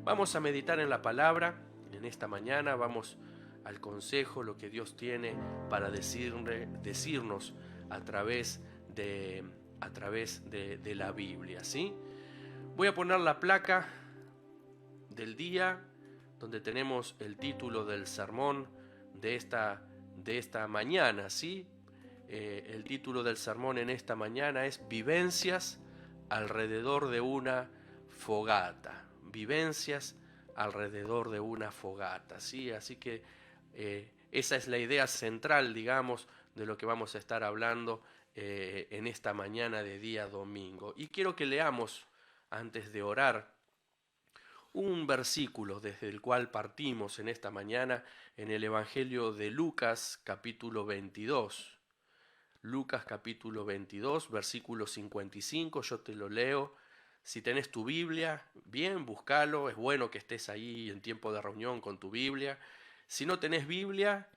Vamos a meditar en la palabra en esta mañana, vamos al consejo, lo que Dios tiene para decirnos a través de la Biblia, ¿sí? Voy a poner la placa del día donde tenemos el título del sermón de esta mañana, ¿sí? El título del sermón en esta mañana es Vivencias alrededor de una fogata. Vivencias alrededor de una fogata, ¿sí? Así que esa es la idea central, digamos, de lo que vamos a estar hablando en esta mañana de día domingo. Y quiero que leamos, antes de orar, un versículo desde el cual partimos en esta mañana en el Evangelio de Lucas, capítulo 22. Lucas capítulo 22, versículo 55, yo te lo leo. Si tenés tu Biblia, bien, búscalo, es bueno que estés ahí en tiempo de reunión con tu Biblia. Si no tenés Biblia,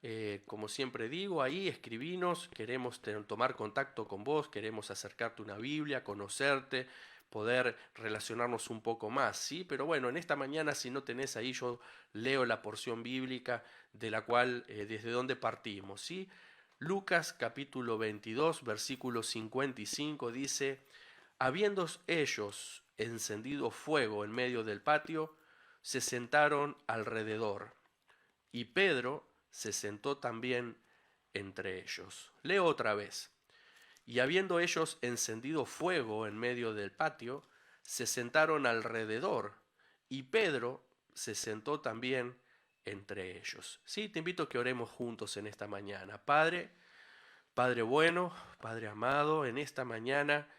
como siempre digo, ahí escribinos, queremos tomar contacto con vos, queremos acercarte una Biblia, conocerte, poder relacionarnos un poco más, ¿sí? Pero bueno, en esta mañana, si no tenés ahí, yo leo la porción bíblica de la cual, desde donde partimos, ¿sí? Lucas capítulo 22, versículo 55 dice: habiendo ellos encendido fuego en medio del patio, se sentaron alrededor, y Pedro se sentó también entre ellos. Leo otra vez. Y habiendo ellos encendido fuego en medio del patio, se sentaron alrededor, y Pedro se sentó también entre ellos. Sí, te invito a que oremos juntos en esta mañana. Padre bueno, Padre amado, en esta mañana,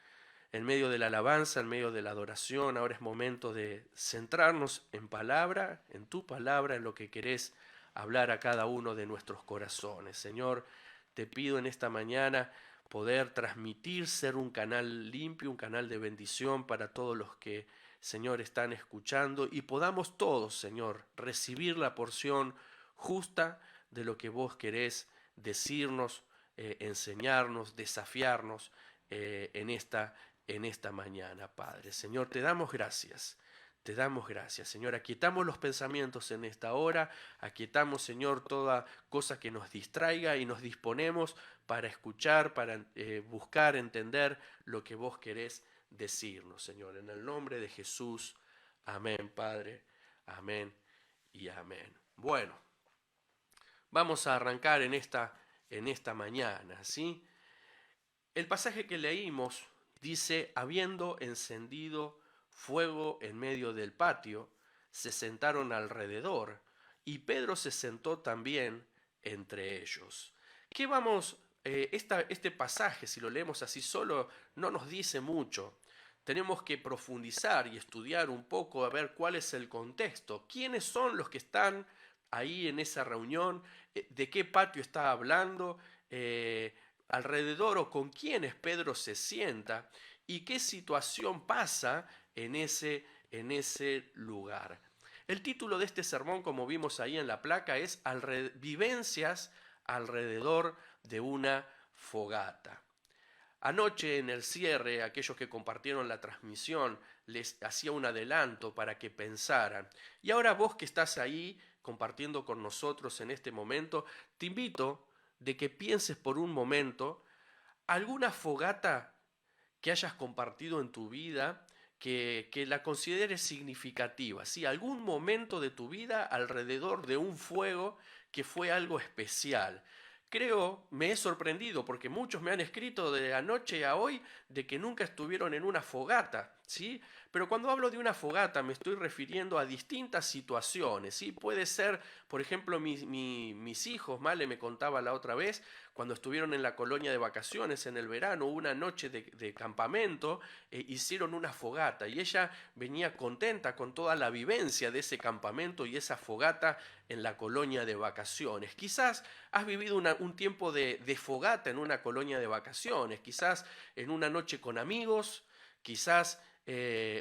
en medio de la alabanza, en medio de la adoración, ahora es momento de centrarnos en palabra, en tu palabra, en lo que querés hablar a cada uno de nuestros corazones. Señor, te pido en esta mañana poder transmitir, ser un canal limpio, un canal de bendición para todos los que, Señor, están escuchando, y podamos todos, Señor, recibir la porción justa de lo que vos querés decirnos, enseñarnos, desafiarnos en esta mañana, Padre. Señor, te damos gracias. Te damos gracias, Señor. Aquietamos los pensamientos en esta hora, aquietamos, Señor, toda cosa que nos distraiga y nos disponemos para escuchar, para buscar, entender lo que vos querés decirnos, Señor. En el nombre de Jesús, amén, Padre, amén y amén. Bueno, vamos a arrancar en esta mañana, ¿sí? El pasaje que leímos dice: habiendo encendido fuego en medio del patio, se sentaron alrededor, y Pedro se sentó también entre ellos. ¿Qué vamos? Este pasaje, si lo leemos así solo, no nos dice mucho. Tenemos que profundizar y estudiar un poco, a ver cuál es el contexto, quiénes son los que están ahí en esa reunión, de qué patio está hablando, alrededor, o con quiénes Pedro se sienta y qué situación pasa en ese lugar. El título de este sermón, como vimos ahí en la placa, es Vivencias alrededor de una fogata. Anoche en el cierre, aquellos que compartieron la transmisión, les hacía un adelanto para que pensaran. Y ahora vos que estás ahí compartiendo con nosotros en este momento, te invito de que pienses por un momento alguna fogata que hayas compartido en tu vida, que la consideres significativa, ¿sí? Algún momento de tu vida alrededor de un fuego que fue algo especial. Creo, me he sorprendido porque muchos me han escrito de anoche a hoy de que nunca estuvieron en una fogata, ¿sí? Pero cuando hablo de una fogata me estoy refiriendo a distintas situaciones, ¿sí? Puede ser, por ejemplo, mis hijos, Male me contaba la otra vez, cuando estuvieron en la colonia de vacaciones en el verano, una noche de campamento, hicieron una fogata y ella venía contenta con toda la vivencia de ese campamento y esa fogata en la colonia de vacaciones. Quizás has vivido un tiempo de fogata en una colonia de vacaciones, quizás en una noche con amigos, quizás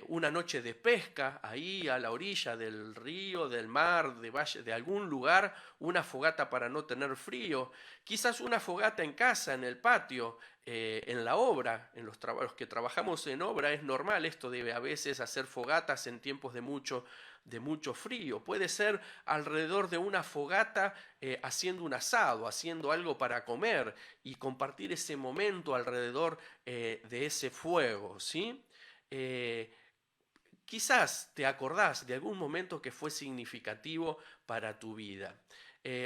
una noche de pesca, ahí a la orilla del río, del mar, de valle, de algún lugar, una fogata para no tener frío, quizás una fogata en casa, en el patio, en la obra, en los que trabajamos en obra es normal esto de a veces hacer fogatas en tiempos de mucho frío. Puede ser alrededor de una fogata haciendo un asado, haciendo algo para comer y compartir ese momento alrededor de ese fuego, ¿sí? Eh, Quizás te acordás de algún momento que fue significativo para tu vida.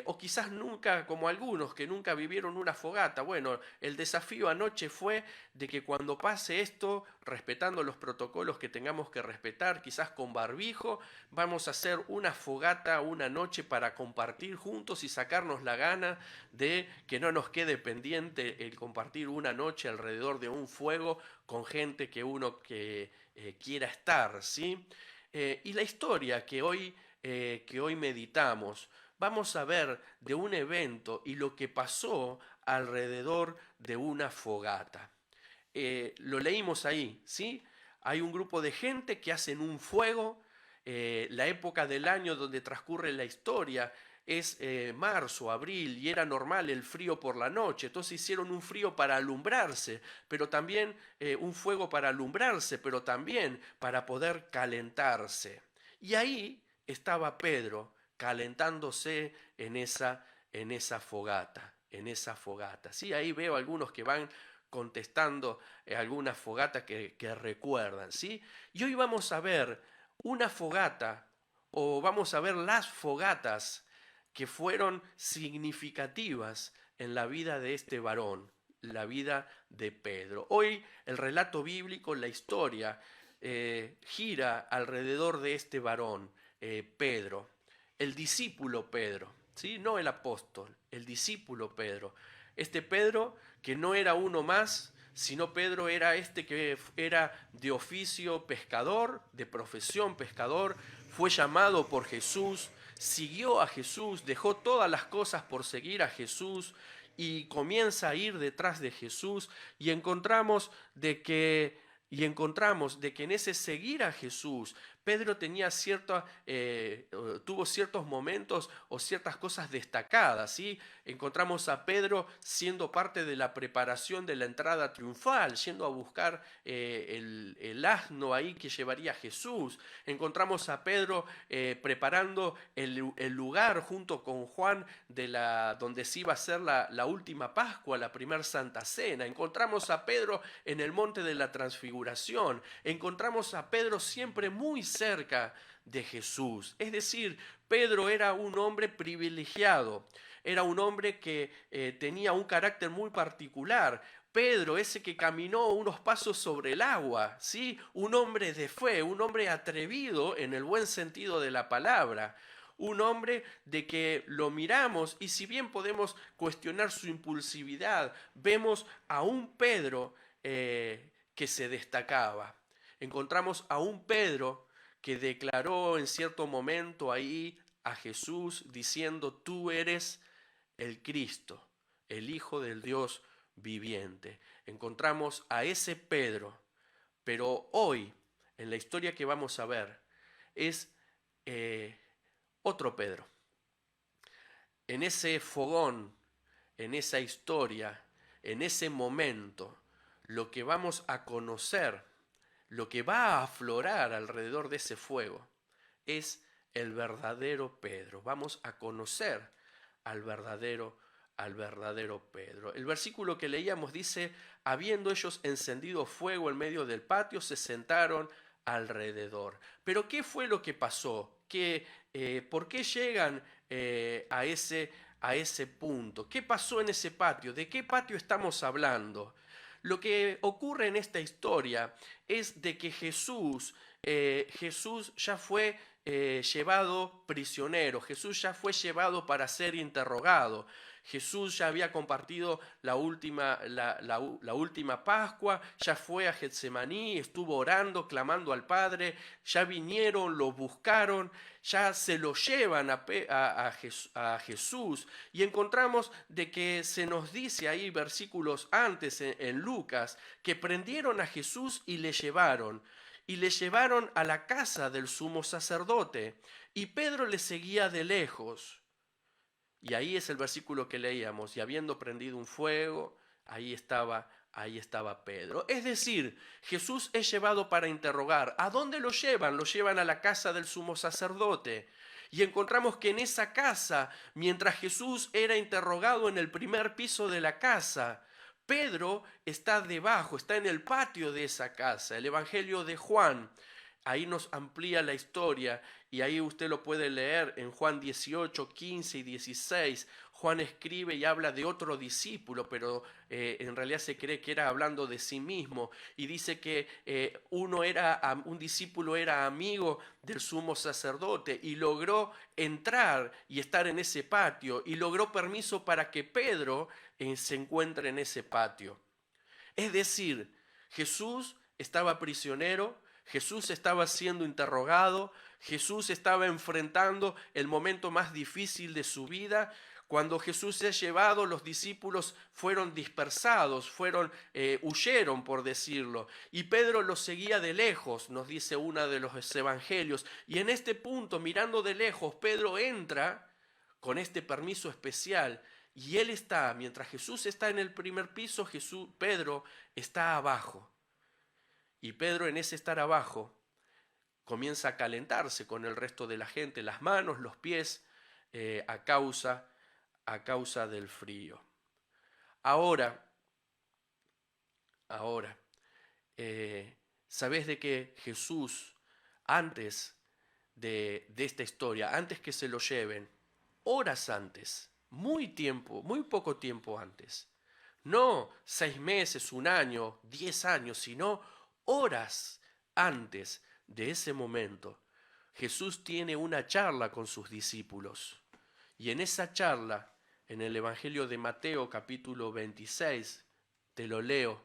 O quizás nunca, como algunos que nunca vivieron una fogata. Bueno, el desafío anoche fue de que cuando pase esto, respetando los protocolos que tengamos que respetar, quizás con barbijo, vamos a hacer una fogata una noche para compartir juntos y sacarnos la gana de que no nos quede pendiente el compartir una noche alrededor de un fuego con gente que uno quiera estar, ¿sí? Y la historia que hoy meditamos, vamos a ver de un evento y lo que pasó alrededor de una fogata. Lo leímos ahí, ¿sí? Hay un grupo de gente que hacen un fuego, la época del año donde transcurre la historia es marzo, abril, y era normal el frío por la noche. Entonces hicieron un frío para alumbrarse, pero también un fuego para alumbrarse, pero también para poder calentarse. Y ahí estaba Pedro calentándose en esa fogata, en esa fogata. Sí, ahí veo algunos que van contestando algunas fogatas que recuerdan, ¿sí? Y hoy vamos a ver una fogata, o vamos a ver las fogatas que fueron significativas en la vida de este varón, la vida de Pedro. Hoy el relato bíblico, la historia, gira alrededor de este varón, Pedro, el discípulo Pedro, ¿sí? No el apóstol, el discípulo Pedro. Este Pedro que no era uno más, sino Pedro era este que era de oficio pescador, de profesión pescador, fue llamado por Jesús, siguió a Jesús, dejó todas las cosas por seguir a Jesús y comienza a ir detrás de Jesús y encontramos de que en ese seguir a Jesús, Pedro tuvo ciertos momentos o ciertas cosas destacadas, ¿sí? Encontramos a Pedro siendo parte de la preparación de la entrada triunfal, yendo a buscar el asno ahí que llevaría a Jesús. Encontramos a Pedro preparando el lugar junto con Juan donde se iba a hacer la última Pascua, la primera Santa Cena. Encontramos a Pedro en el monte de la Transfiguración. Encontramos a Pedro siempre muy cerca de Jesús. Es decir, Pedro era un hombre privilegiado, era un hombre que tenía un carácter muy particular. Pedro, ese que caminó unos pasos sobre el agua, ¿sí? Un hombre de fe, un hombre atrevido en el buen sentido de la palabra. Un hombre de que lo miramos y si bien podemos cuestionar su impulsividad, vemos a un Pedro que se destacaba. Encontramos a un Pedro que declaró en cierto momento ahí a Jesús diciendo: tú eres el Cristo, el Hijo del Dios viviente. Encontramos a ese Pedro, pero hoy, en la historia que vamos a ver, es otro Pedro. En ese fogón, en esa historia, en ese momento, lo que vamos a conocer, lo que va a aflorar alrededor de ese fuego, es el verdadero Pedro. Vamos a conocer al verdadero Pedro. El versículo que leíamos dice: habiendo ellos encendido fuego en medio del patio, se sentaron alrededor. Pero ¿qué fue lo que pasó? ¿Por qué llegan a ese punto? ¿Qué pasó en ese patio? ¿De qué patio estamos hablando? Lo que ocurre en esta historia es de que Jesús ya fue llevado prisionero, Jesús ya fue llevado para ser interrogado. Jesús ya había compartido la última Pascua, ya fue a Getsemaní, estuvo orando, clamando al Padre, ya vinieron, lo buscaron, ya se lo llevan a Jesús. Y encontramos de que se nos dice ahí versículos antes en Lucas, que prendieron a Jesús y le llevaron. y le llevaron a la casa del sumo sacerdote, y Pedro le seguía de lejos. Y ahí es el versículo que leíamos, y habiendo prendido un fuego, ahí estaba Pedro. Es decir, Jesús es llevado para interrogar. ¿A dónde lo llevan? Lo llevan a la casa del sumo sacerdote. Y encontramos que en esa casa, mientras Jesús era interrogado en el primer piso de la casa, Pedro está debajo, está en el patio de esa casa. El Evangelio de Juan, ahí nos amplía la historia y ahí usted lo puede leer en Juan 18, 15 y 16. Juan escribe y habla de otro discípulo, pero en realidad se cree que era hablando de sí mismo, y dice que un discípulo era amigo del sumo sacerdote y logró entrar y estar en ese patio y logró permiso para que Pedro se encuentre en ese patio. Es decir, Jesús estaba prisionero, Jesús estaba siendo interrogado, Jesús estaba enfrentando el momento más difícil de su vida. Cuando Jesús es llevado, los discípulos fueron dispersados, huyeron, por decirlo, y Pedro los seguía de lejos, nos dice uno de los evangelios. Y en este punto, mirando de lejos, Pedro entra con este permiso especial, y él está, mientras Jesús está en el primer piso, Pedro está abajo. Y Pedro, en ese estar abajo, comienza a calentarse con el resto de la gente, las manos, los pies, a causa del frío. Ahora, ¿sabés de que Jesús, antes de esta historia, antes que se lo lleven, horas antes, muy poco tiempo antes, no 6 meses, 1 año, 10 años, sino horas antes de ese momento, Jesús tiene una charla con sus discípulos. Y en esa charla, en el Evangelio de Mateo capítulo 26, te lo leo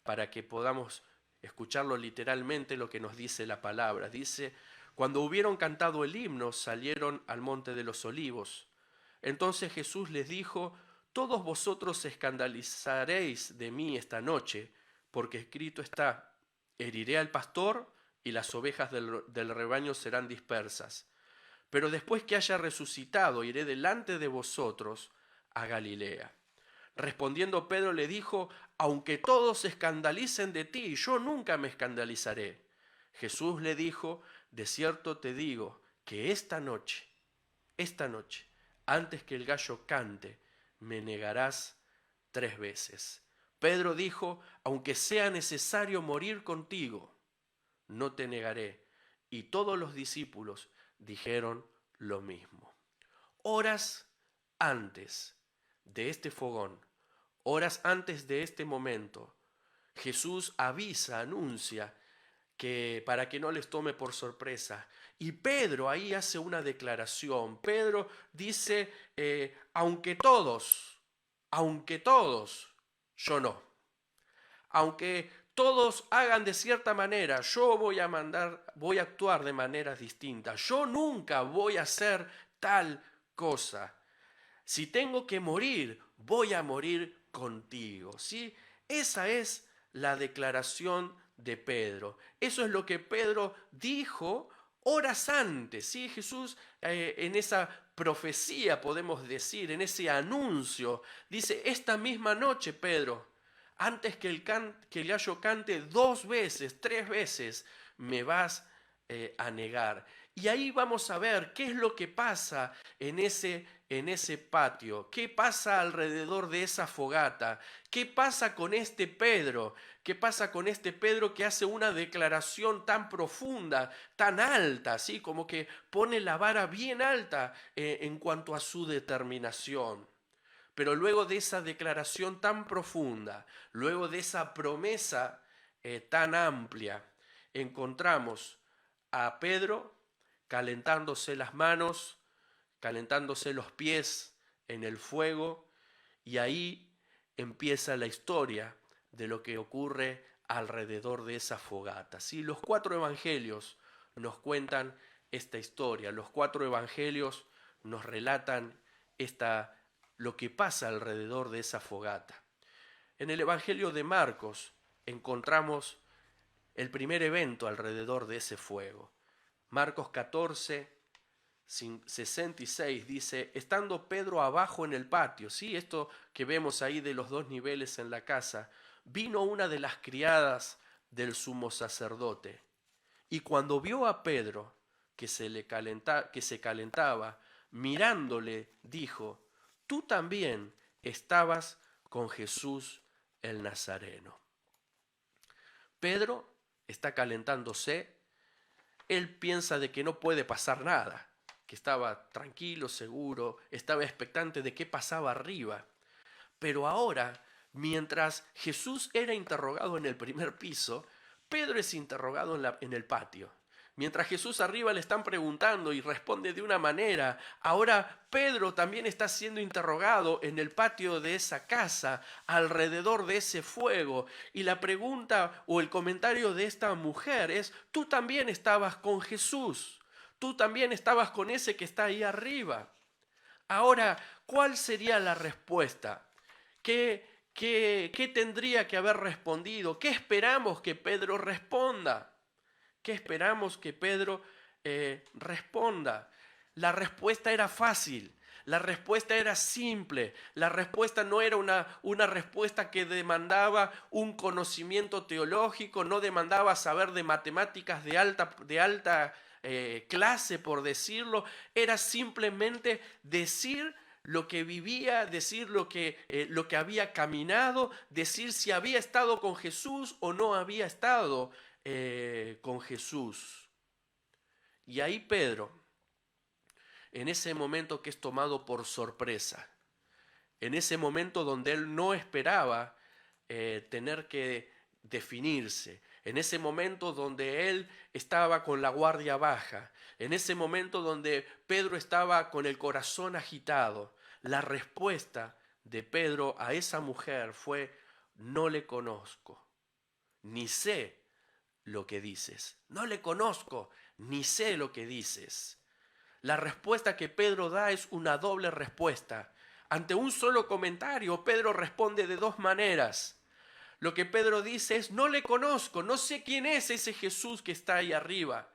para que podamos escucharlo literalmente lo que nos dice la palabra. Dice: cuando hubieron cantado el himno, salieron al monte de los olivos. Entonces Jesús les dijo: todos vosotros escandalizaréis de mí esta noche, porque escrito está: heriré al pastor y las ovejas del rebaño serán dispersas. Pero después que haya resucitado, iré delante de vosotros a Galilea. Respondiendo Pedro le dijo: aunque todos se escandalicen de ti, yo nunca me escandalizaré. Jesús le dijo: de cierto te digo que esta noche, antes que el gallo cante, me negarás 3 veces. Pedro dijo: aunque sea necesario morir contigo, no te negaré. Y todos los discípulos dijeron lo mismo. Horas antes de este fogón, horas antes de este momento, Jesús anuncia que para que no les tome por sorpresa. Y Pedro ahí hace una declaración. Pedro dice: aunque todos, yo no. Aunque todos hagan de cierta manera, yo voy a actuar de maneras distintas. Yo nunca voy a hacer tal cosa. Si tengo que morir, voy a morir contigo. ¿Sí? Esa es la declaración de Pedro. Eso es lo que Pedro dijo horas antes. ¿Sí? Jesús en esa profecía, podemos decir, en ese anuncio, dice: esta misma noche, Pedro, antes que el gallo cante 2 veces, 3 veces, me vas a negar. Y ahí vamos a ver qué es lo que pasa en ese patio, qué pasa alrededor de esa fogata, qué pasa con este Pedro, qué pasa con este Pedro que hace una declaración tan profunda, tan alta, ¿sí? Como que pone la vara bien alta en cuanto a su determinación. Pero luego de esa declaración tan profunda, luego de esa promesa tan amplia, encontramos a Pedro calentándose las manos, calentándose los pies en el fuego, y ahí empieza la historia de lo que ocurre alrededor de esa fogata. ¿Sí? Los 4 evangelios nos cuentan esta historia, los 4 evangelios nos relatan lo que pasa alrededor de esa fogata. En el Evangelio de Marcos encontramos el primer evento alrededor de ese fuego. Marcos 14, 66 dice, estando Pedro abajo en el patio, ¿sí? Esto que vemos ahí de los dos niveles en la casa, vino una de las criadas del sumo sacerdote, y cuando vio a Pedro que se calentaba, mirándole, dijo, tú también estabas con Jesús el Nazareno. Pedro está calentándose, él piensa de que no puede pasar nada, que estaba tranquilo, seguro, estaba expectante de qué pasaba arriba. Pero ahora, mientras Jesús era interrogado en el primer piso, Pedro es interrogado en el patio. Mientras Jesús arriba le están preguntando y responde de una manera, ahora Pedro también está siendo interrogado en el patio de esa casa, alrededor de ese fuego. Y la pregunta o el comentario de esta mujer es, tú también estabas con Jesús, tú también estabas con ese que está ahí arriba. Ahora, ¿cuál sería la respuesta? ¿Qué tendría que haber respondido? ¿Qué esperamos que Pedro responda? ¿Qué esperamos que Pedro responda? La respuesta era fácil, la respuesta era simple, la respuesta no era una respuesta que demandaba un conocimiento teológico, no demandaba saber de matemáticas de alta clase, por decirlo, era simplemente decir lo que vivía, decir lo que había caminado, decir si había estado con Jesús o no había estado con Jesús. Y ahí Pedro, en ese momento que es tomado por sorpresa, en ese momento donde él no esperaba tener que definirse, en ese momento donde él estaba con la guardia baja, en ese momento donde Pedro estaba con el corazón agitado, la respuesta de Pedro a esa mujer fue, no le conozco, ni sé lo que dices. No le conozco, ni sé lo que dices. La respuesta que Pedro da es una doble respuesta. Ante un solo comentario, Pedro responde de dos maneras. Lo que Pedro dice es, no le conozco, no sé quién es ese Jesús que está ahí arriba.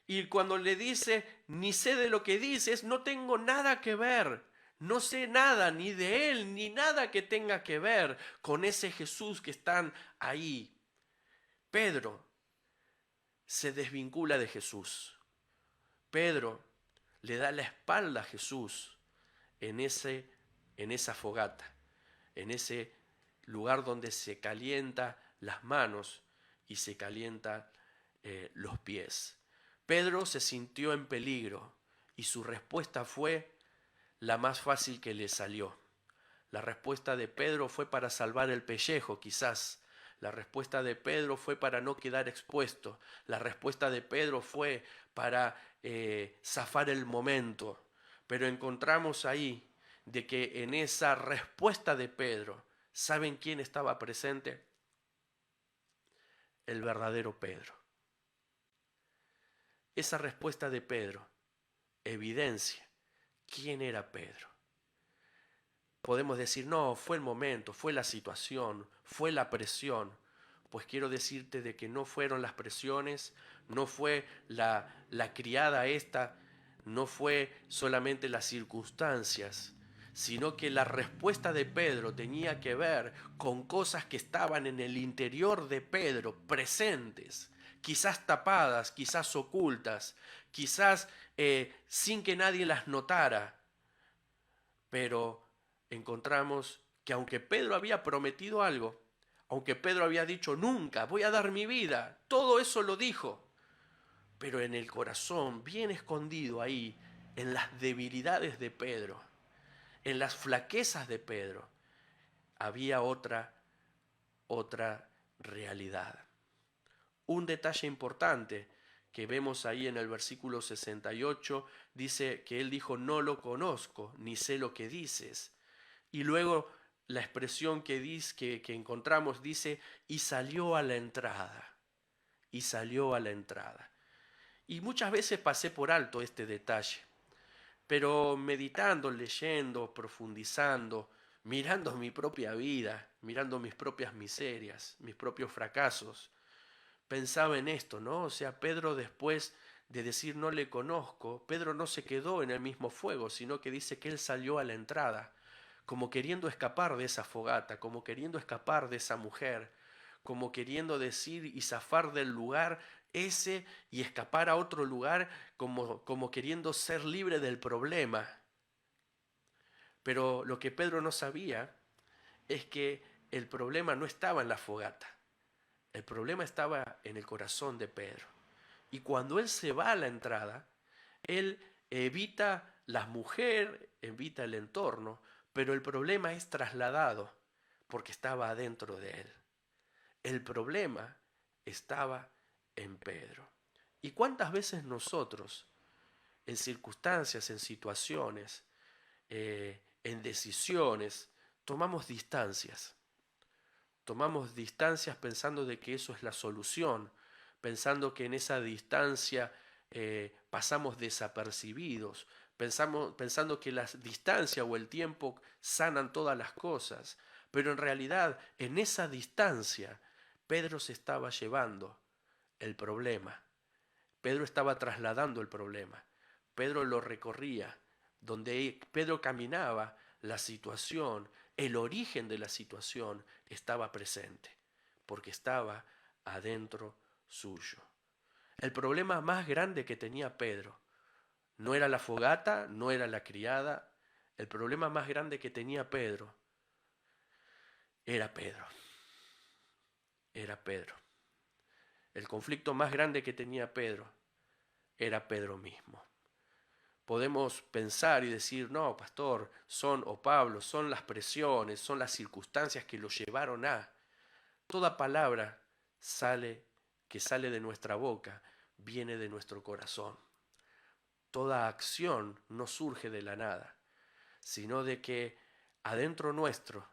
Y cuando le dice, ni sé de lo que dices, no tengo nada que ver. No sé nada ni de él, ni nada que tenga que ver con ese Jesús que están ahí. Pedro se desvincula de Jesús. Pedro le da la espalda a Jesús en esa fogata, en ese lugar donde se calienta las manos y se calienta los pies. Pedro se sintió en peligro y su respuesta fue la más fácil que le salió. La respuesta de Pedro fue para salvar el pellejo, quizás. La respuesta de Pedro fue para no quedar expuesto. La respuesta de Pedro fue para zafar el momento. Pero encontramos ahí de que en esa respuesta de Pedro, ¿saben quién estaba presente? El verdadero Pedro. Esa respuesta de Pedro evidencia quién era Pedro. Podemos decir, no, fue el momento, fue la situación, fue la presión. Pues quiero decirte de que no fueron las presiones, no fue la criada esta, no fue solamente las circunstancias, sino que la respuesta de Pedro tenía que ver con cosas que estaban en el interior de Pedro, presentes, quizás tapadas, quizás ocultas, quizás sin que nadie las notara, pero encontramos que aunque Pedro había prometido algo, aunque Pedro había dicho nunca voy a dar mi vida, todo eso lo dijo, pero en el corazón, bien escondido ahí, en las debilidades de Pedro, en las flaquezas de Pedro, había otra realidad. Un detalle importante que vemos ahí en el versículo 68, dice que él dijo, no lo conozco, ni sé lo que dices. Y luego la expresión que encontramos dice, y salió a la entrada, y salió a la entrada. Y muchas veces pasé por alto este detalle, pero meditando, leyendo, profundizando, mirando mi propia vida, mirando mis propias miserias, mis propios fracasos, pensaba en esto, ¿no? O sea, Pedro, después de decir no le conozco, Pedro no se quedó en el mismo fuego, sino que dice que él salió a la entrada, como queriendo escapar de esa fogata, como queriendo escapar de esa mujer, como queriendo decir y zafar del lugar ese y escapar a otro lugar, como queriendo ser libre del problema. Pero lo que Pedro no sabía es que el problema no estaba en la fogata, el problema estaba en el corazón de Pedro. Y cuando él se va a la entrada, él evita las mujeres, evita el entorno, pero el problema es trasladado porque estaba adentro de él. El problema estaba en Pedro. ¿Y cuántas veces nosotros, en circunstancias, en situaciones, en decisiones, tomamos distancias? Tomamos distancias pensando de que eso es la solución, pensando que en esa distancia pasamos desapercibidos, pensando que la distancia o el tiempo sanan todas las cosas, pero en realidad en esa distancia Pedro se estaba llevando el problema, Pedro estaba trasladando el problema, Pedro lo recorría, donde Pedro caminaba, la situación, el origen de la situación estaba presente, porque estaba adentro suyo. El problema más grande que tenía Pedro no era la fogata, no era la criada, el problema más grande que tenía Pedro era Pedro, era Pedro. El conflicto más grande que tenía Pedro era Pedro mismo. Podemos pensar y decir, no, pastor, o Pablo, son las presiones, son las circunstancias que lo llevaron a. Toda palabra que sale de nuestra boca, viene de nuestro corazón. Toda acción no surge de la nada, sino de que adentro nuestro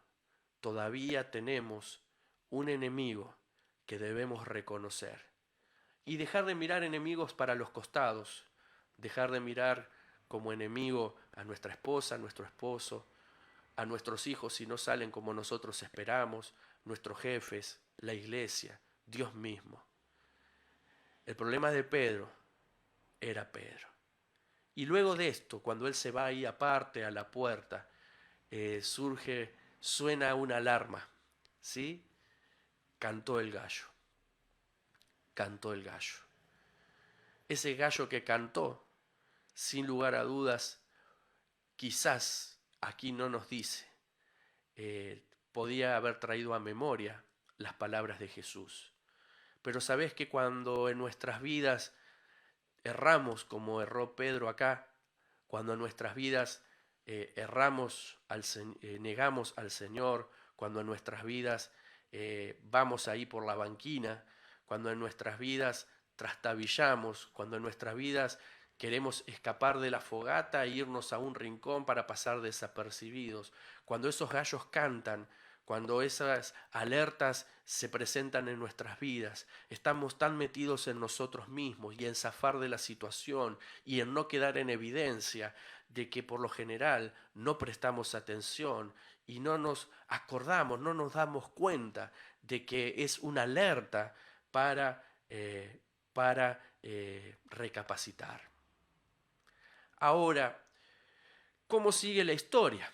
todavía tenemos un enemigo que debemos reconocer. Y dejar de mirar enemigos para los costados, dejar de mirar como enemigo a nuestra esposa, a nuestro esposo, a nuestros hijos si no salen como nosotros esperamos, nuestros jefes, la iglesia, Dios mismo. El problema de Pedro era Pedro. Y luego de esto, cuando él se va ahí aparte a la puerta, suena una alarma, ¿sí? Cantó el gallo, cantó el gallo. Ese gallo que cantó, sin lugar a dudas, quizás aquí no nos dice, podía haber traído a memoria las palabras de Jesús. Pero sabés que cuando en nuestras vidas erramos como erró Pedro acá, cuando en nuestras vidas negamos al Señor, cuando en nuestras vidas vamos ahí por la banquina, cuando en nuestras vidas trastabillamos, cuando en nuestras vidas queremos escapar de la fogata e irnos a un rincón para pasar desapercibidos, cuando esos gallos cantan, cuando esas alertas se presentan en nuestras vidas, estamos tan metidos en nosotros mismos y en zafar de la situación y en no quedar en evidencia de que por lo general no prestamos atención y no nos acordamos, no nos damos cuenta de que es una alerta para recapacitar. Ahora, ¿cómo sigue la historia?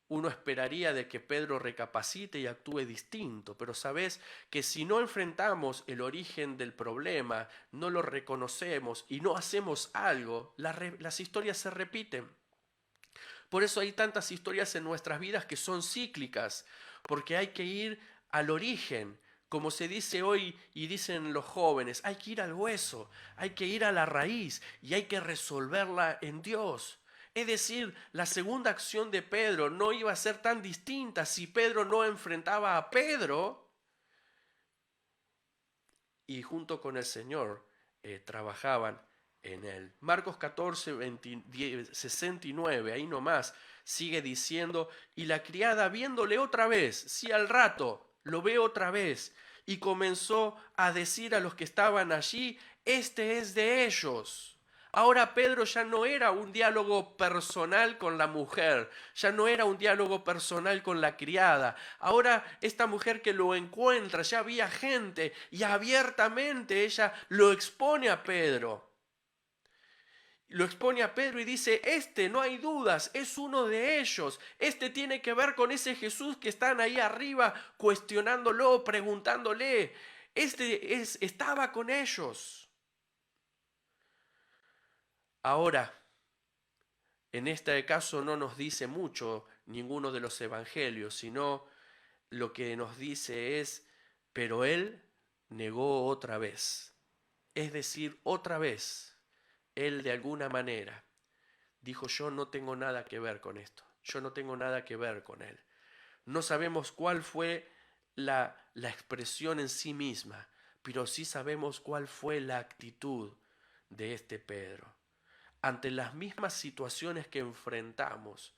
Uno esperaría de que Pedro recapacite y actúe distinto, pero sabes que si no enfrentamos el origen del problema, no lo reconocemos y no hacemos algo, las historias se repiten. Por eso hay tantas historias en nuestras vidas que son cíclicas, porque hay que ir al origen. Como se dice hoy y dicen los jóvenes, hay que ir al hueso, hay que ir a la raíz y hay que resolverla en Dios. Es decir, la segunda acción de Pedro no iba a ser tan distinta si Pedro no enfrentaba a Pedro y junto con el Señor trabajaban en él. Marcos 14, 69, ahí nomás, sigue diciendo, y la criada viéndole otra vez, sí al rato, lo ve otra vez, y comenzó a decir a los que estaban allí, este es de ellos. Ahora Pedro ya no era un diálogo personal con la mujer, ya no era un diálogo personal con la criada. Ahora esta mujer que lo encuentra, ya había gente y abiertamente ella lo expone a Pedro. Lo expone a Pedro y dice, no hay dudas, es uno de ellos. Tiene que ver con ese Jesús que están ahí arriba cuestionándolo, preguntándole. Estaba con ellos. Ahora, en este caso no nos dice mucho ninguno de los evangelios, sino lo que nos dice es, pero él negó otra vez. Es decir, otra vez. Él de alguna manera dijo, yo no tengo nada que ver con esto, yo no tengo nada que ver con él. No sabemos cuál fue la expresión en sí misma, pero sí sabemos cuál fue la actitud de este Pedro. Ante las mismas situaciones que enfrentamos,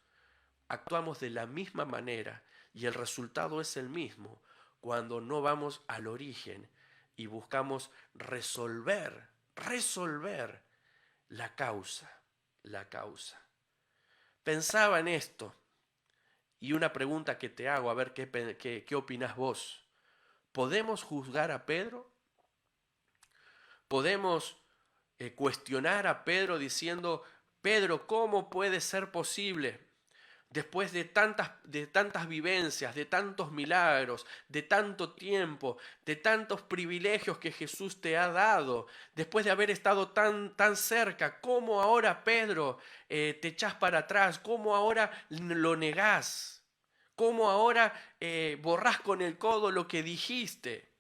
actuamos de la misma manera y el resultado es el mismo cuando no vamos al origen y buscamos resolver la causa. Pensaba en esto y una pregunta que te hago, a ver qué opinás vos. ¿Podemos juzgar a Pedro? ¿Podemos cuestionar a Pedro diciendo, Pedro, ¿cómo puede ser posible? Después de tantas vivencias, de tantos milagros, de tanto tiempo, de tantos privilegios que Jesús te ha dado, después de haber estado tan cerca, ¿cómo ahora, Pedro, te echás para atrás? ¿Cómo ahora lo negás? ¿Cómo ahora borrás con el codo lo que dijiste?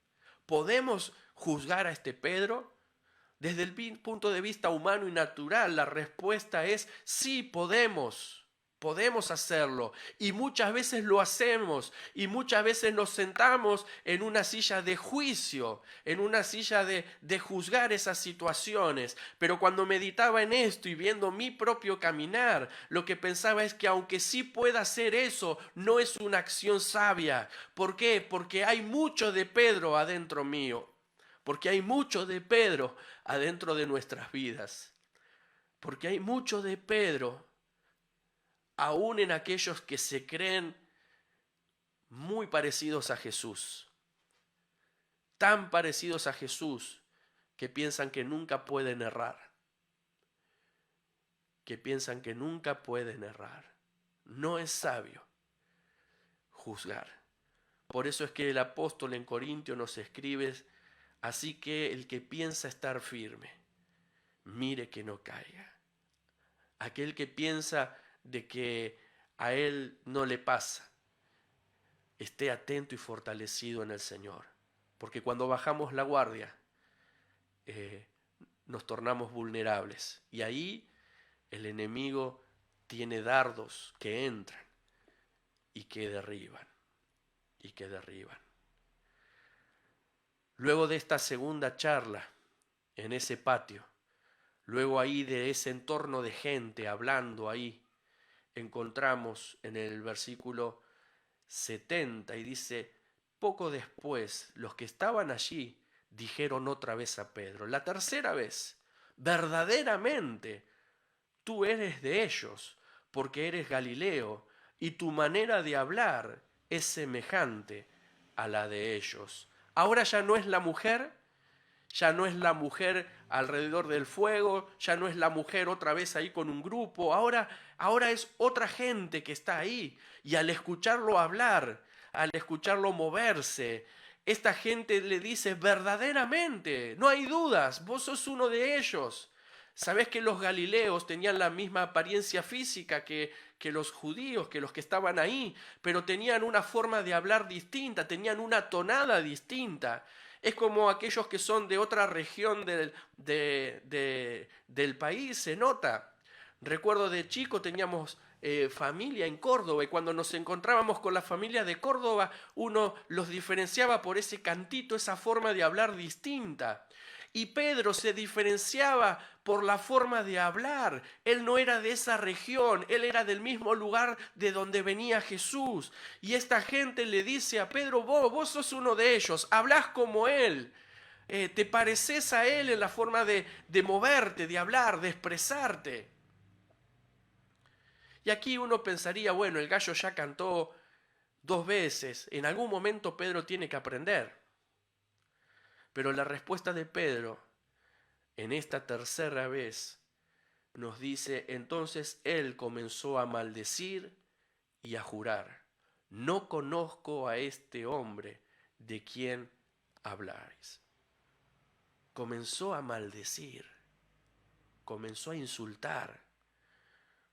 ¿Podemos juzgar a este Pedro? Desde el punto de vista humano y natural, la respuesta es sí, podemos hacerlo y muchas veces lo hacemos y muchas veces nos sentamos en una silla de juicio, en una silla de juzgar esas situaciones. Pero cuando meditaba en esto y viendo mi propio caminar, lo que pensaba es que aunque sí pueda hacer eso, no es una acción sabia. ¿Por qué? Porque hay mucho de Pedro adentro mío, porque hay mucho de Pedro adentro de nuestras vidas, porque hay mucho de Pedro aún en aquellos que se creen muy parecidos a Jesús, tan parecidos a Jesús que piensan que nunca pueden errar, No es sabio juzgar. Por eso es que el apóstol en Corintios nos escribe, así que el que piensa estar firme, mire que no caiga. Aquel que piensa de que a él no le pasa, esté atento y fortalecido en el Señor. Porque cuando bajamos la guardia, nos tornamos vulnerables. Y ahí el enemigo tiene dardos que entran y que derriban. Luego de esta segunda charla en ese patio, luego ahí de ese entorno de gente hablando ahí, encontramos en el versículo 70 y dice, poco después los que estaban allí dijeron otra vez a Pedro, la tercera vez, verdaderamente tú eres de ellos, porque eres Galileo, y tu manera de hablar es semejante a la de ellos. Ahora ya no es la mujer, alrededor del fuego, ya no es la mujer otra vez ahí con un grupo, ahora es otra gente que está ahí. Y al escucharlo hablar, al escucharlo moverse, esta gente le dice, verdaderamente, no hay dudas, vos sos uno de ellos. ¿Sabés que los galileos tenían la misma apariencia física que los judíos, que los que estaban ahí? Pero tenían una forma de hablar distinta, tenían una tonada distinta. Es como aquellos que son de otra región del país, se nota. Recuerdo de chico teníamos familia en Córdoba y cuando nos encontrábamos con la familia de Córdoba, uno los diferenciaba por ese cantito, esa forma de hablar distinta. Y Pedro se diferenciaba por la forma de hablar. Él no era de esa región, él era del mismo lugar de donde venía Jesús. Y esta gente le dice a Pedro, vos sos uno de ellos, hablás como él. te pareces a Él en la forma de moverte, de hablar, de expresarte. Y aquí uno pensaría, bueno, el gallo ya cantó 2 veces, en algún momento Pedro tiene que aprender. Pero la respuesta de Pedro en esta tercera vez nos dice, entonces él comenzó a maldecir y a jurar, no conozco a este hombre de quien habláis. Comenzó a maldecir, comenzó a insultar,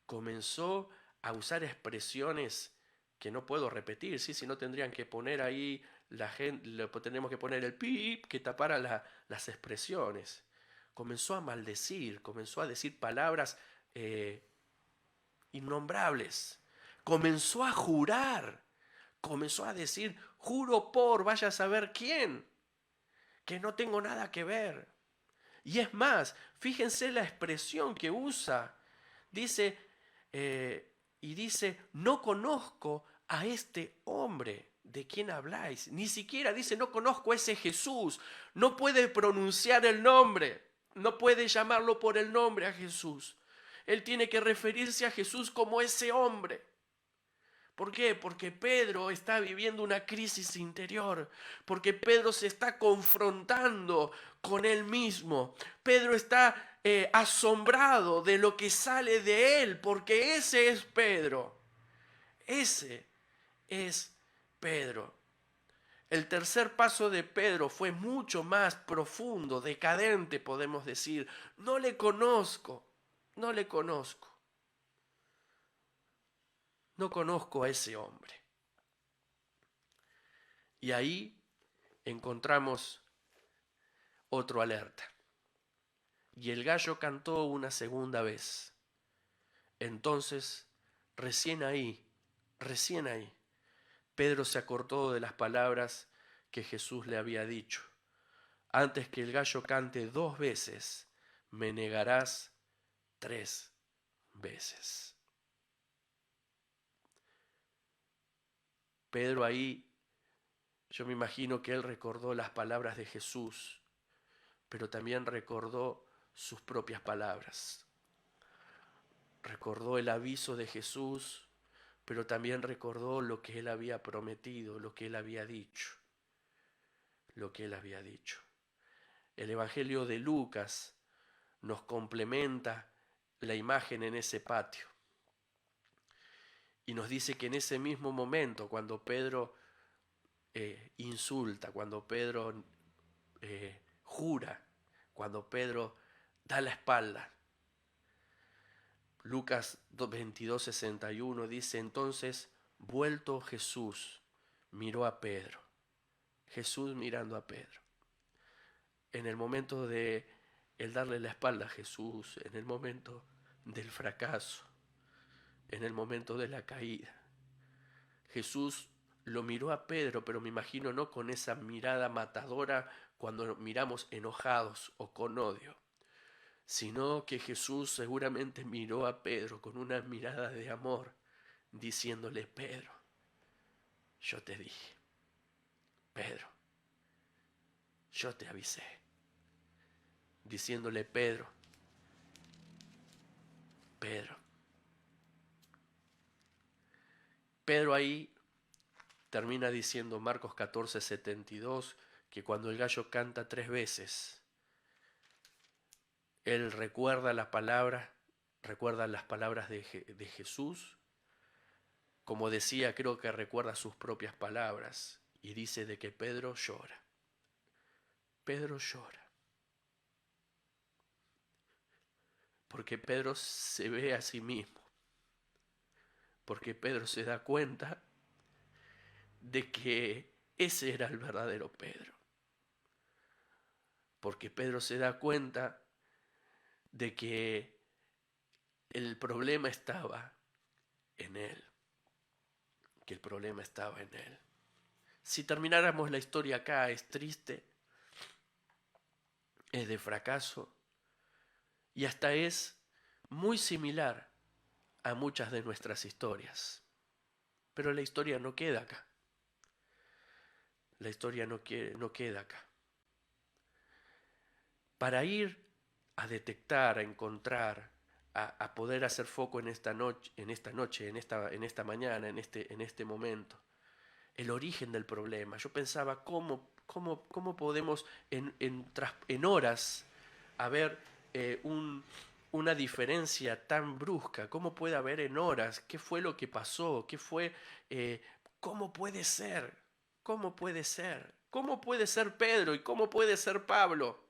comenzó a usar expresiones que no puedo repetir, ¿sí? Si no tendrían que poner ahí la gente, tenemos que poner el pip que tapara las expresiones. Comenzó a maldecir, comenzó a decir palabras innombrables. Comenzó a jurar, comenzó a decir, juro por, vaya a saber quién, que no tengo nada que ver. Y es más, fíjense la expresión que usa. Dice, no conozco a este hombre de quien habláis. Ni siquiera dice, no conozco a ese Jesús. No puede pronunciar el nombre. No puede llamarlo por el nombre a Jesús. Él tiene que referirse a Jesús como ese hombre. ¿Por qué? Porque Pedro está viviendo una crisis interior, porque Pedro se está confrontando con él mismo. Pedro está asombrado de lo que sale de él, porque ese es Pedro. Ese es Pedro. El tercer paso de Pedro fue mucho más profundo, decadente, podemos decir. No le conozco, no le conozco. No conozco a ese hombre. Y ahí encontramos otro alerta. Y el gallo cantó una segunda vez. Entonces, recién ahí, Pedro se acordó de las palabras que Jesús le había dicho. Antes que el gallo cante 2 veces, me negarás 3 veces. Pedro ahí, yo me imagino que él recordó las palabras de Jesús, pero también recordó sus propias palabras. Recordó el aviso de Jesús, pero también recordó lo que él había prometido, lo que él había dicho. El Evangelio de Lucas nos complementa la imagen en ese patio. Y nos dice que en ese mismo momento, cuando Pedro insulta, cuando Pedro jura, cuando Pedro da la espalda, Lucas 22:61 dice, entonces, vuelto Jesús, miró a Pedro. Jesús mirando a Pedro. En el momento de el darle la espalda a Jesús, en el momento del fracaso, en el momento de la caída, Jesús lo miró a Pedro, pero me imagino no con esa mirada matadora cuando miramos enojados o con odio, sino que Jesús seguramente miró a Pedro con una mirada de amor, diciéndole, Pedro, yo te dije, Pedro, yo te avisé, diciéndole, Pedro, Pedro ahí termina diciendo Marcos 14:72 que cuando el gallo canta 3 veces, él recuerda las palabras de Jesús, como decía, creo que recuerda sus propias palabras, y dice de que Pedro llora. Pedro llora. Porque Pedro se ve a sí mismo. Porque Pedro se da cuenta de que ese era el verdadero Pedro. Porque Pedro se da cuenta de que el problema estaba en él. Que el problema estaba en él. Si termináramos la historia acá, es triste, es de fracaso y hasta es muy similar a muchas de nuestras historias. Pero la historia no queda acá. La historia no queda acá. para ir a detectar, a encontrar, a poder hacer foco en esta noche, en esta mañana, en este momento, el origen del problema. Yo pensaba cómo podemos en horas haber una diferencia tan brusca. ¿Cómo puede haber en horas? ¿Qué fue lo que pasó? ¿Qué fue? ¿Cómo puede ser? ¿Cómo puede ser? ¿Cómo puede ser Pedro y cómo puede ser Pablo?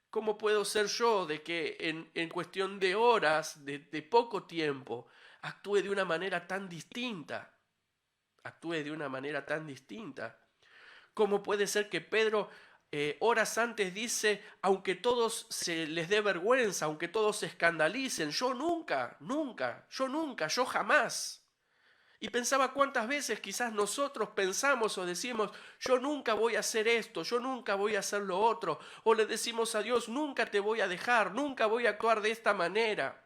¿Cómo puedo ser yo de que en cuestión de horas, de poco tiempo, actúe de una manera tan distinta? Actúe de una manera tan distinta. ¿Cómo puede ser que Pedro horas antes dice, aunque todos se les dé vergüenza, aunque todos se escandalicen, yo nunca, yo jamás? Y pensaba cuántas veces quizás nosotros pensamos o decimos, yo nunca voy a hacer esto, yo nunca voy a hacer lo otro, o le decimos a Dios, nunca te voy a dejar, nunca voy a actuar de esta manera,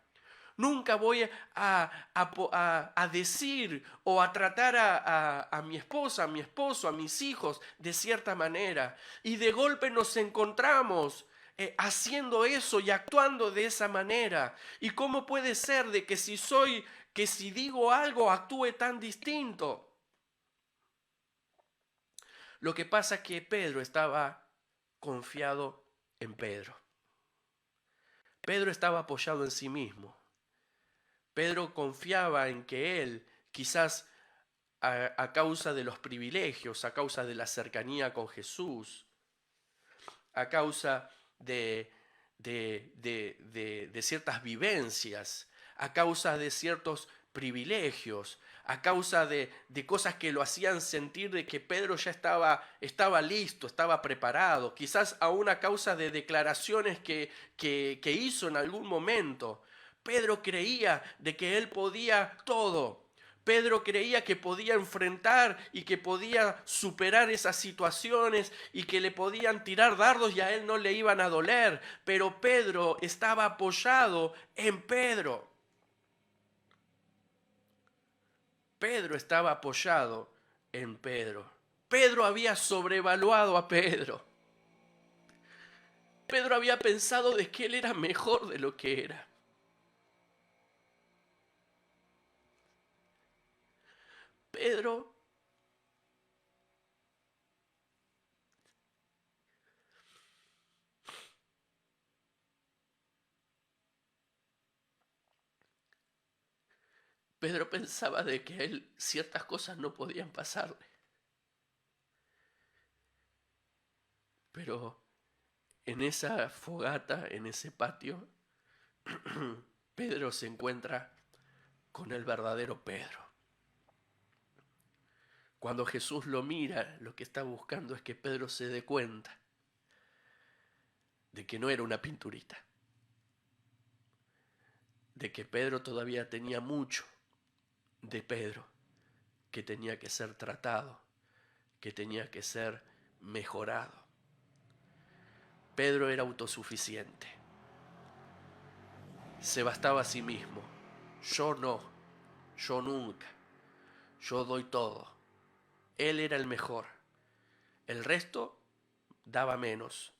nunca voy a decir o a tratar a mi esposa, a mi esposo, a mis hijos de cierta manera. Y de golpe nos encontramos haciendo eso y actuando de esa manera. ¿Y cómo puede ser de que si digo algo actúe tan distinto? Lo que pasa es que Pedro estaba confiado en Pedro. Pedro estaba apoyado en sí mismo. Pedro confiaba en que él, quizás a causa de los privilegios, a causa de la cercanía con Jesús, a causa de ciertas vivencias, a causa de ciertos privilegios, a causa de cosas que lo hacían sentir de que Pedro ya estaba listo, estaba preparado, quizás aún a causa de declaraciones que hizo en algún momento. Pedro creía de que él podía todo. Pedro creía que podía enfrentar y que podía superar esas situaciones y que le podían tirar dardos y a él no le iban a doler. Pero Pedro estaba apoyado en Pedro. Pedro estaba apoyado en Pedro. Pedro había sobrevaluado a Pedro. Pedro había pensado de que él era mejor de lo que era. Pedro pensaba de que a él ciertas cosas no podían pasarle. Pero en esa fogata, en ese patio, Pedro se encuentra con el verdadero Pedro. Cuando Jesús lo mira, lo que está buscando es que Pedro se dé cuenta de que no era una pinturita, de que Pedro todavía tenía mucho de Pedro, que tenía que ser tratado, que tenía que ser mejorado. Pedro era autosuficiente, se bastaba a sí mismo. Yo no, yo nunca, yo doy todo. Él era el mejor, el resto daba menos,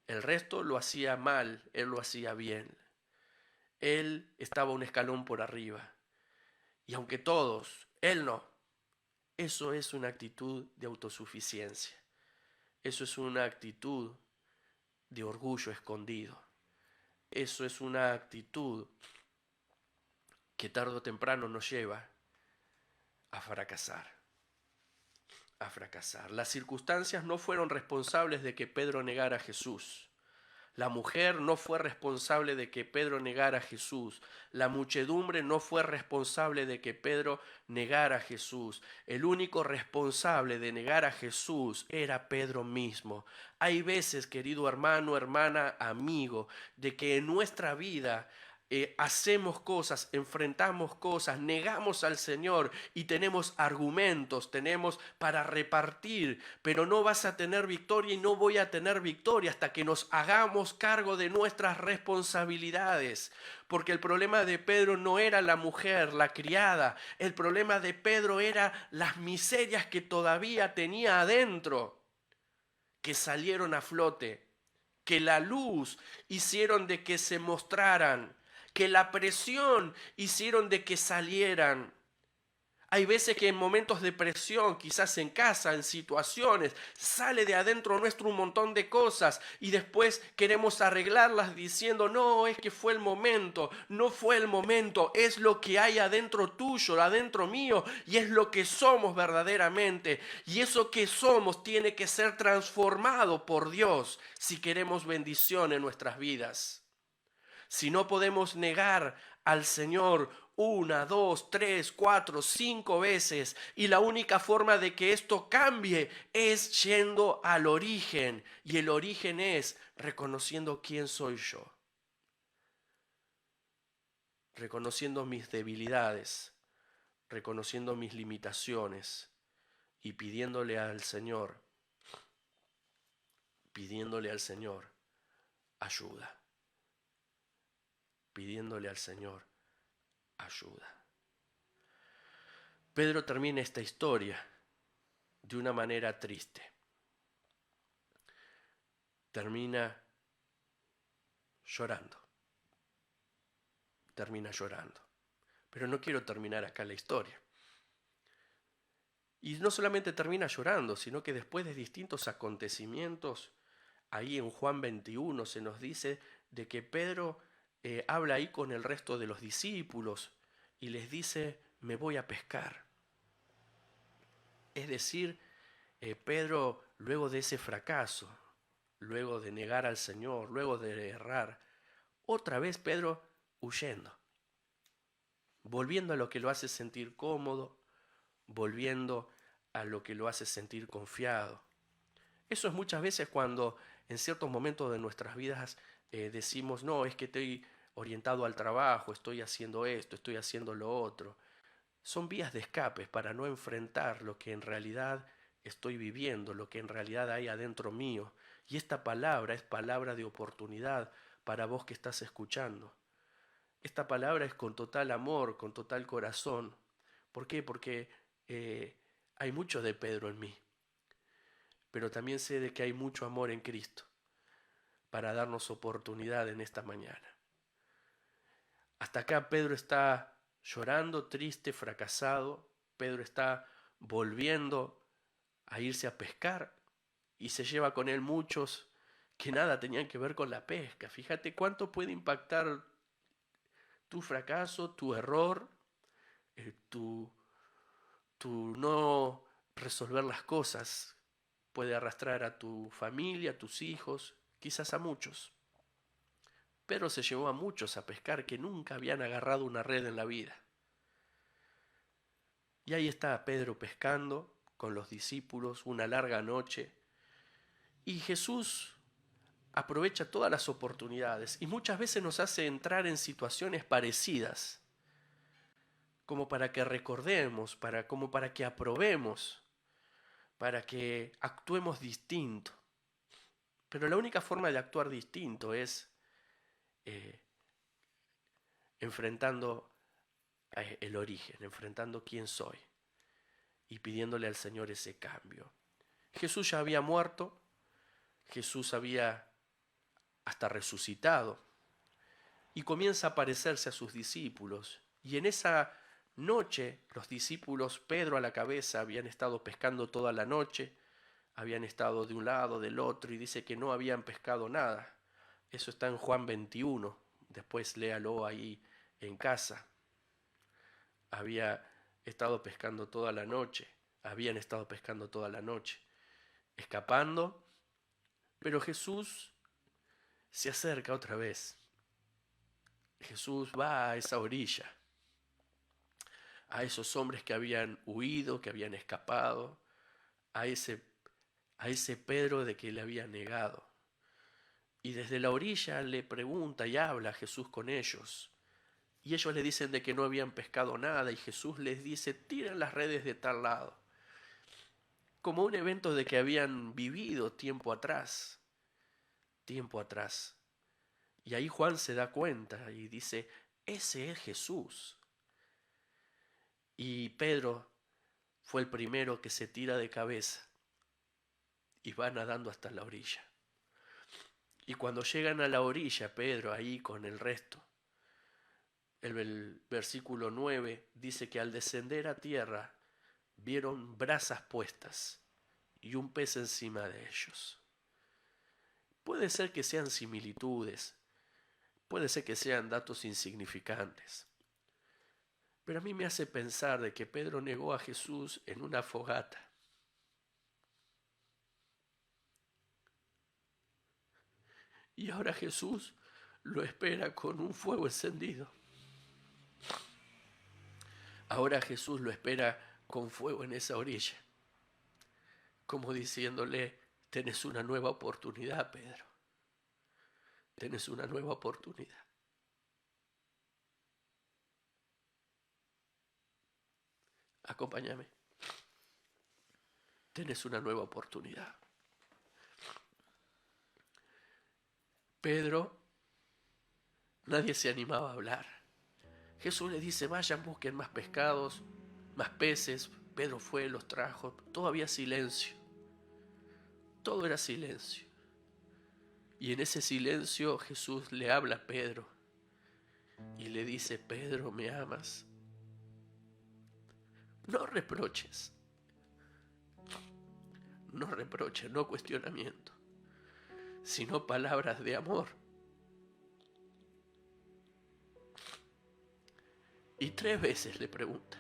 el resto lo hacía mal, él lo hacía bien. Él estaba un escalón por arriba. Y aunque todos, él no. Eso es una actitud de autosuficiencia. Eso es una actitud de orgullo escondido. Eso es una actitud que tarde o temprano nos lleva a fracasar. A fracasar. Las circunstancias no fueron responsables de que Pedro negara a Jesús. La mujer no fue responsable de que Pedro negara a Jesús. La muchedumbre no fue responsable de que Pedro negara a Jesús. El único responsable de negar a Jesús era Pedro mismo. Hay veces, querido hermano, hermana, amigo, de que en nuestra vida hacemos cosas, enfrentamos cosas, negamos al Señor y tenemos argumentos, tenemos para repartir, pero no vas a tener victoria y no voy a tener victoria hasta que nos hagamos cargo de nuestras responsabilidades. Porque el problema de Pedro no era la mujer, la criada, el problema de Pedro era las miserias que todavía tenía adentro, que salieron a flote, que la luz hicieron de que se mostraran, que la presión hicieron de que salieran. Hay veces que en momentos de presión, quizás en casa, en situaciones, sale de adentro nuestro un montón de cosas y después queremos arreglarlas diciendo, no, es que fue el momento, no fue el momento, es lo que hay adentro tuyo, adentro mío y es lo que somos verdaderamente. Y eso que somos tiene que ser transformado por Dios si queremos bendición en nuestras vidas. Si no podemos negar al Señor 1, 2, 3, 4, 5 veces y la única forma de que esto cambie es yendo al origen, y el origen es reconociendo quién soy yo, reconociendo mis debilidades, reconociendo mis limitaciones y pidiéndole al Señor ayuda, pidiéndole al Señor ayuda. Pedro termina esta historia de una manera triste. Termina llorando. Termina llorando. Pero no quiero terminar acá la historia. Y no solamente termina llorando, sino que después de distintos acontecimientos, ahí en Juan 21 se nos dice de que Pedro habla ahí con el resto de los discípulos y les dice, me voy a pescar. Es decir, Pedro, luego de ese fracaso, luego de negar al Señor, luego de errar, otra vez Pedro huyendo, volviendo a lo que lo hace sentir cómodo, volviendo a lo que lo hace sentir confiado. Eso es muchas veces cuando en ciertos momentos de nuestras vidas decimos, no, es que estoy orientado al trabajo, estoy haciendo esto, estoy haciendo lo otro. Son vías de escape para no enfrentar lo que en realidad estoy viviendo, lo que en realidad hay adentro mío. Y esta palabra es palabra de oportunidad para vos que estás escuchando. Esta palabra es con total amor, con total corazón. ¿Por qué? Porque hay mucho de Pedro en mí, pero también sé de que hay mucho amor en Cristo para darnos oportunidad en esta mañana. Hasta acá Pedro está llorando, triste, fracasado. Pedro está volviendo a irse a pescar y se lleva con él muchos que nada tenían que ver con la pesca. Fíjate cuánto puede impactar tu fracaso, tu error, tu no resolver las cosas. Puede arrastrar a tu familia, a tus hijos, quizás a muchos. Pedro se llevó a muchos a pescar que nunca habían agarrado una red en la vida. Y ahí está Pedro pescando con los discípulos una larga noche. Y Jesús aprovecha todas las oportunidades y muchas veces nos hace entrar en situaciones parecidas, como para que recordemos, como para que aprobemos, para que actuemos distinto. Pero la única forma de actuar distinto es enfrentando el origen, enfrentando quién soy y pidiéndole al Señor ese cambio. Jesús ya había muerto, Jesús había hasta resucitado y comienza a aparecerse a sus discípulos. Y en esa noche los discípulos, Pedro a la cabeza, habían estado pescando toda la noche, habían estado de un lado, del otro, y dice que no habían pescado nada. Eso está en Juan 21, después léalo ahí en casa. Habían estado pescando toda la noche, escapando, pero Jesús se acerca otra vez. Jesús va a esa orilla, a esos hombres que habían huido, que habían escapado, a ese Pedro de que le había negado. Y desde la orilla le pregunta y habla Jesús con ellos. Y ellos le dicen de que no habían pescado nada y Jesús les dice, tiren las redes de tal lado. Como un evento de que habían vivido tiempo atrás. Y ahí Juan se da cuenta y dice, ese es Jesús. Y Pedro fue el primero que se tira de cabeza y va nadando hasta la orilla. Y cuando llegan a la orilla, Pedro ahí con el resto, el versículo 9 dice que al descender a tierra vieron brasas puestas y un pez encima de ellos. Puede ser que sean similitudes, puede ser que sean datos insignificantes, pero a mí me hace pensar de que Pedro negó a Jesús en una fogata. Y ahora Jesús lo espera con un fuego encendido. Ahora Jesús lo espera con fuego en esa orilla, como diciéndole, tenés una nueva oportunidad, Pedro. Tenés una nueva oportunidad. Acompáñame. Tenés una nueva oportunidad. Pedro, nadie se animaba a hablar. Jesús le dice, vayan, busquen más pescados, más peces. Pedro fue, los trajo. Todo había silencio. Todo era silencio. Y en ese silencio Jesús le habla a Pedro y le dice, Pedro, ¿me amas? No reproches. No reproches, no cuestionamiento, sino palabras de amor. Y 3 veces le pregunta.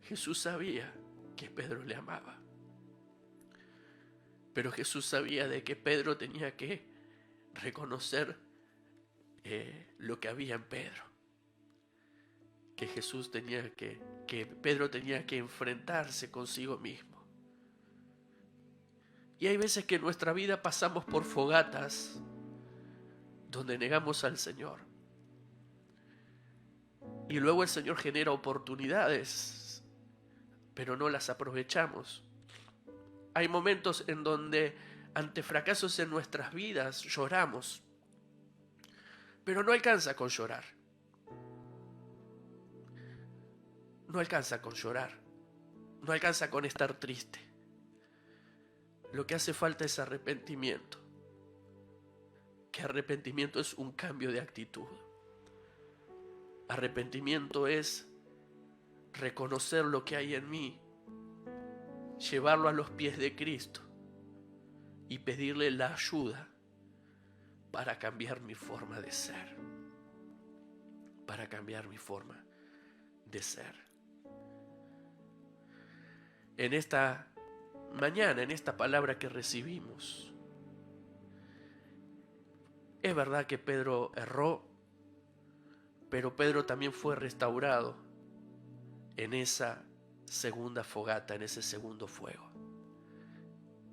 Jesús sabía que Pedro le amaba, pero Jesús sabía de que Pedro tenía que reconocer lo que había en Pedro, que Jesús tenía que Pedro tenía que enfrentarse consigo mismo. Y hay veces que en nuestra vida pasamos por fogatas donde negamos al Señor. Y luego el Señor genera oportunidades, pero no las aprovechamos. Hay momentos en donde ante fracasos en nuestras vidas lloramos, pero no alcanza con llorar. No alcanza con llorar. No alcanza con estar triste. Lo que hace falta es arrepentimiento. Que arrepentimiento es un cambio de actitud. Arrepentimiento es reconocer lo que hay en mí, llevarlo a los pies de Cristo y pedirle la ayuda para cambiar mi forma de ser. Para cambiar mi forma de ser. En esta mañana, en esta palabra que recibimos, es verdad que Pedro erró, pero Pedro también fue restaurado en esa segunda fogata, en ese segundo fuego.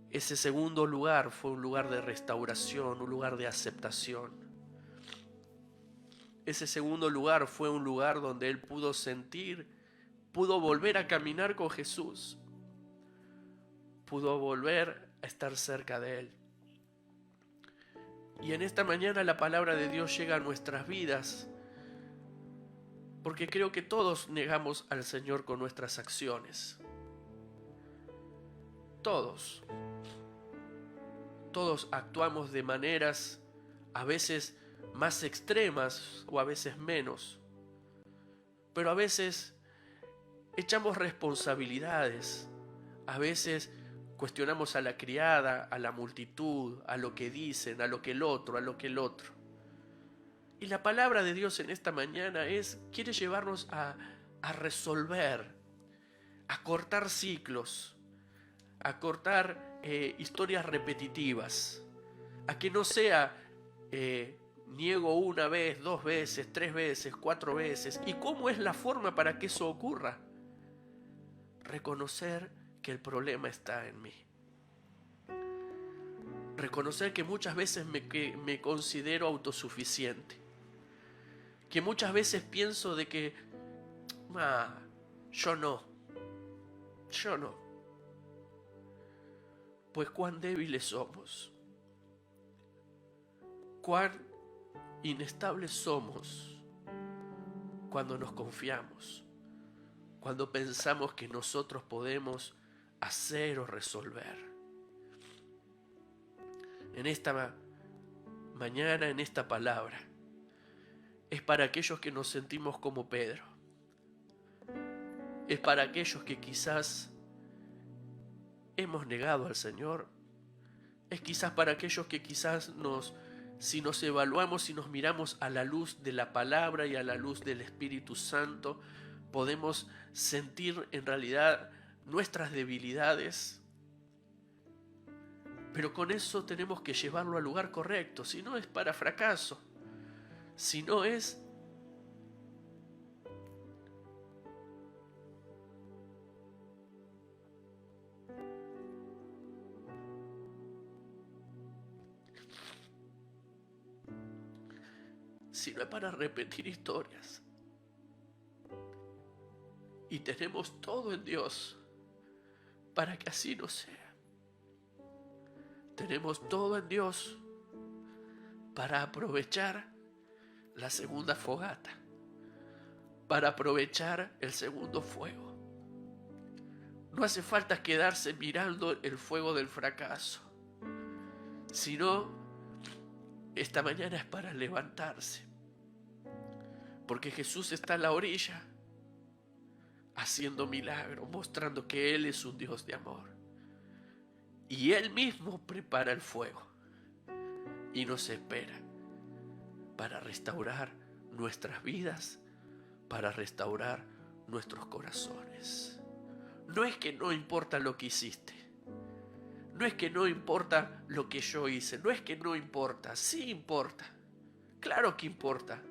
Ese segundo lugar fue un lugar de restauración, un lugar de aceptación. Ese segundo lugar fue un lugar donde él pudo sentir, pudo volver a caminar con Jesús, pudo volver a estar cerca de él. Y en esta mañana la palabra de Dios llega a nuestras vidas, porque creo que todos negamos al Señor con nuestras acciones. Todos actuamos de maneras a veces más extremas o a veces menos, pero a veces echamos responsabilidades, a veces cuestionamos a la criada, a la multitud, a lo que dicen, a lo que el otro, Y la palabra de Dios en esta mañana quiere llevarnos a resolver, a cortar ciclos, a cortar historias repetitivas, a que no sea niego 1 vez, 2 veces, 3 veces, 4 veces. ¿Y cómo es la forma para que eso ocurra? Reconocer que el problema está en mí. Reconocer que muchas veces me considero autosuficiente. Que muchas veces pienso de que yo no. Pues cuán débiles somos. Cuán inestables somos cuando nos confiamos. Cuando pensamos que nosotros podemos hacer o resolver. en esta mañana, en esta palabra, es para aquellos que nos sentimos como Pedro. Es para aquellos que quizás hemos negado al Señor. Es quizás para aquellos que quizás si nos evaluamos, si nos miramos a la luz de la palabra y a la luz del Espíritu Santo, podemos sentir en realidad nuestras debilidades. Pero con eso tenemos que llevarlo al lugar correcto. Si no es para fracaso, si no es para repetir historias. Y tenemos todo en Dios para que así no sea. Tenemos todo en Dios para aprovechar la segunda fogata, para aprovechar el segundo fuego. No hace falta quedarse mirando el fuego del fracaso, sino esta mañana es para levantarse, porque Jesús está a la orilla haciendo milagros, mostrando que Él es un Dios de amor. Y Él mismo prepara el fuego y nos espera para restaurar nuestras vidas, para restaurar nuestros corazones. No es que no importa lo que hiciste, no es que no importa lo que yo hice, no es que no importa, sí importa, claro que importa,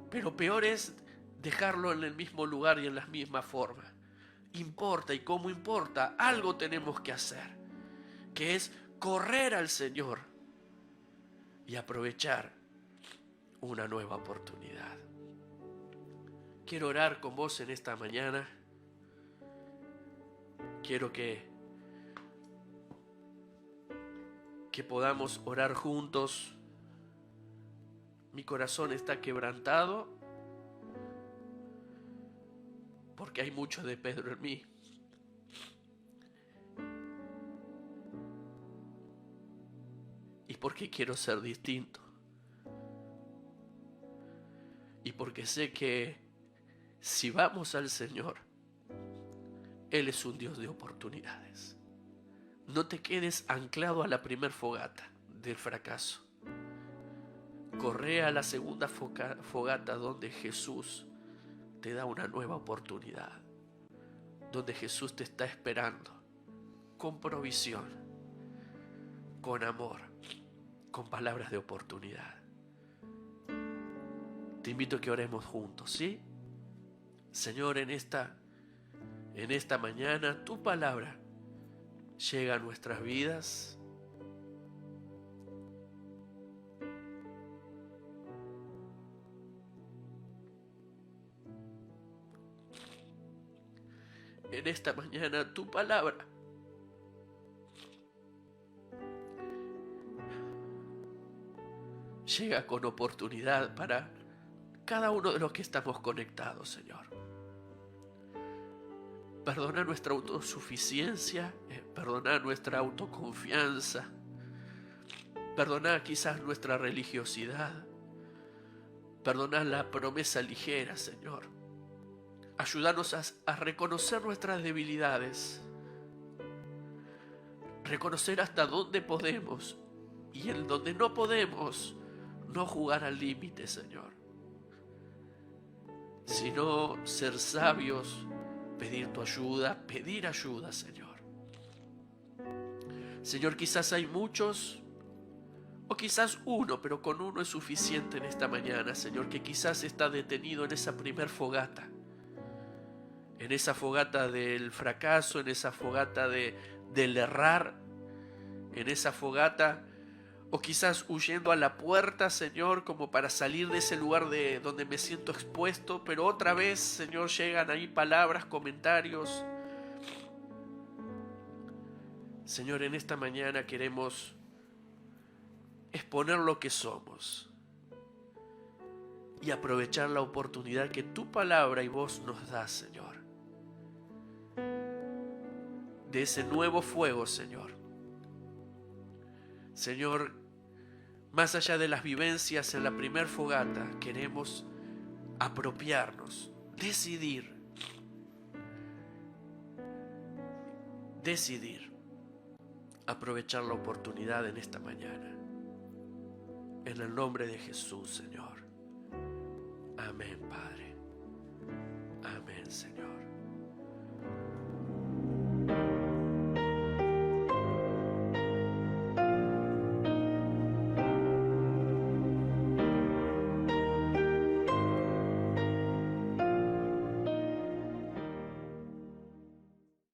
pero peor es dejarlo en el mismo lugar y en la misma forma. Importa, y como importa, algo tenemos que hacer, que es correr al Señor y aprovechar una nueva oportunidad. Quiero orar con vos en esta mañana. Quiero que podamos orar juntos. Mi corazón está quebrantado porque hay mucho de Pedro en mí. Y porque quiero ser distinto. Y porque sé que si vamos al Señor, Él es un Dios de oportunidades. No te quedes anclado a la primer fogata del fracaso. Corre a la segunda fogata donde Jesús te da una nueva oportunidad, donde Jesús te está esperando con provisión, con amor, con palabras de oportunidad. Te invito a que oremos juntos, ¿sí? Señor, en esta mañana tu palabra llega a nuestras vidas. En esta mañana tu palabra llega con oportunidad para cada uno de los que estamos conectados, Señor. Perdona nuestra autosuficiencia, perdona nuestra autoconfianza, perdona quizás nuestra religiosidad, perdona la promesa ligera, Señor. Ayúdanos a reconocer nuestras debilidades, reconocer hasta dónde podemos y en donde no podemos, no jugar al límite, Señor, sino ser sabios, pedir tu ayuda, pedir ayuda, Señor. Señor, quizás hay muchos, o quizás uno, pero con uno es suficiente en esta mañana, Señor, que quizás está detenido en esa primer fogata, en esa fogata del fracaso, en esa fogata del errar, en esa fogata, o quizás huyendo a la puerta, Señor, como para salir de ese lugar donde me siento expuesto, pero otra vez, Señor, llegan ahí palabras, comentarios. Señor, en esta mañana queremos exponer lo que somos y aprovechar la oportunidad que tu palabra y voz nos da, Señor, de ese nuevo fuego, Señor, Señor, más allá de las vivencias en la primer fogata, queremos apropiarnos, decidir aprovechar la oportunidad en esta mañana. En el nombre de Jesús, Señor.